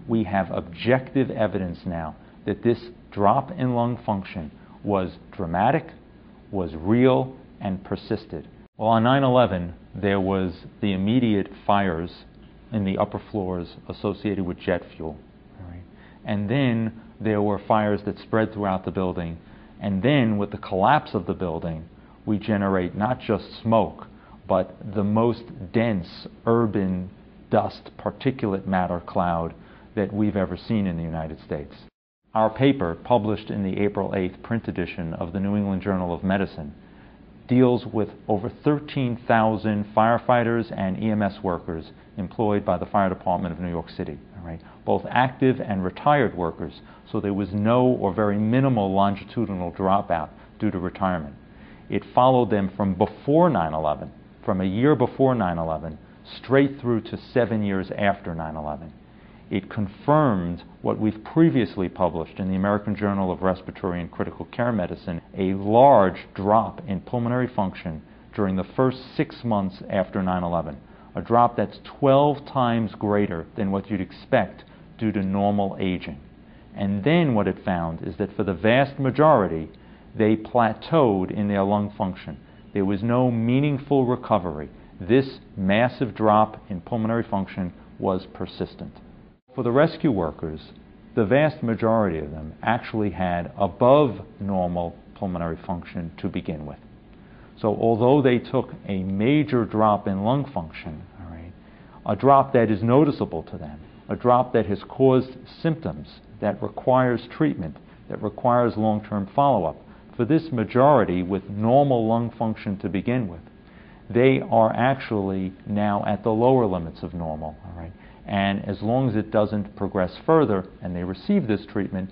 We have objective evidence now that this drop in lung function was dramatic, was real, and persisted. Well, on 9/11, there was the immediate fires in the upper floors associated with jet fuel. Right? And then there were fires that spread throughout the building. And then with the collapse of the building, we generate not just smoke, but the most dense urban dust particulate matter cloud that we've ever seen in the United States. Our paper, published in the April 8th print edition of the New England Journal of Medicine, deals with over 13,000 firefighters and EMS workers employed by the Fire Department of New York City, right? Both active and retired workers, so there was no or very minimal longitudinal dropout due to retirement. It followed them from before 9/11, from a year before 9/11, straight through to 7 years after 9/11. It confirmed what we've previously published in the American Journal of Respiratory and Critical Care Medicine, a large drop in pulmonary function during the first 6 months after 9/11, a drop that's 12 times greater than what you'd expect due to normal aging. And then what it found is that for the vast majority, they plateaued in their lung function. There was no meaningful recovery. This massive drop in pulmonary function was persistent. For the rescue workers, the vast majority of them actually had above normal pulmonary function to begin with. So although they took a major drop in lung function, a drop that is noticeable to them, a drop that has caused symptoms, that requires treatment, that requires long-term follow-up, for this majority with normal lung function to begin with, they are actually now at the lower limits of normal. And as long as it doesn't progress further and they receive this treatment,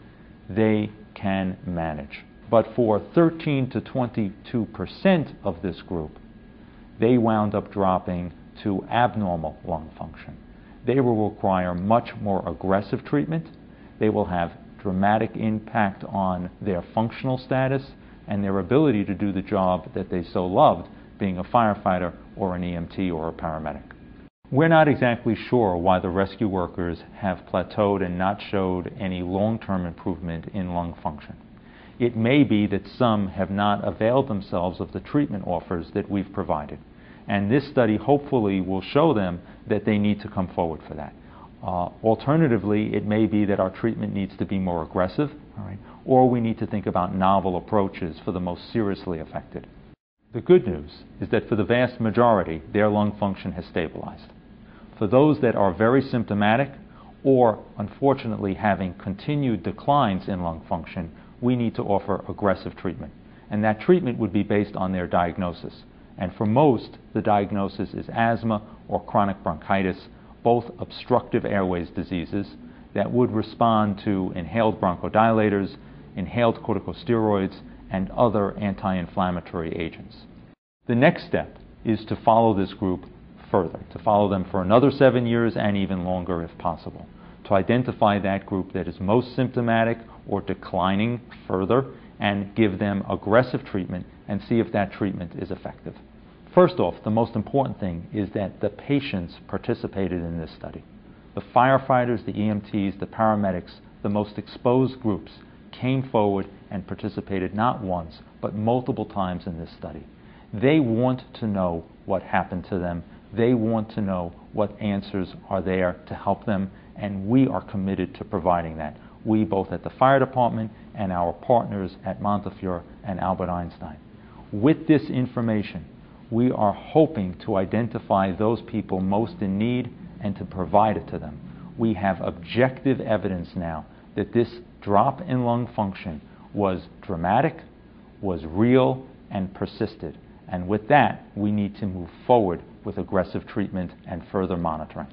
they can manage. But for 13 to 22% of this group, they wound up dropping to abnormal lung function. They will require much more aggressive treatment. They will have dramatic impact on their functional status and their ability to do the job that they so loved, being a firefighter or an EMT or a paramedic. We're not exactly sure why the rescue workers have plateaued and not showed any long-term improvement in lung function. It may be that some have not availed themselves of the treatment offers that we've provided. And this study hopefully will show them that they need to come forward for that. Alternatively, it may be that our treatment needs to be more aggressive, or we need to think about novel approaches for the most seriously affected. The good news is that for the vast majority, their lung function has stabilized. For those that are very symptomatic or, unfortunately, having continued declines in lung function, we need to offer aggressive treatment. And that treatment would be based on their diagnosis. And for most, the diagnosis is asthma or chronic bronchitis, both obstructive airways diseases that would respond to inhaled bronchodilators, inhaled corticosteroids, and other anti-inflammatory agents. The next step is to follow this group further, to follow them for another 7 years and even longer if possible, to identify that group that is most symptomatic or declining further and give them aggressive treatment and see if that treatment is effective. First off, the most important thing is that the patients participated in this study. The firefighters, the EMTs, the paramedics, the most exposed groups came forward and participated not once, but multiple times in this study. They want to know what happened to them. They want to know what answers are there to help them, and we are committed to providing that. We, both at the fire department and our partners at Montefiore and Albert Einstein. With this information, we are hoping to identify those people most in need and to provide it to them. We have objective evidence now that this drop in lung function was dramatic, was real, and persisted. And with that, we need to move forward with aggressive treatment and further monitoring.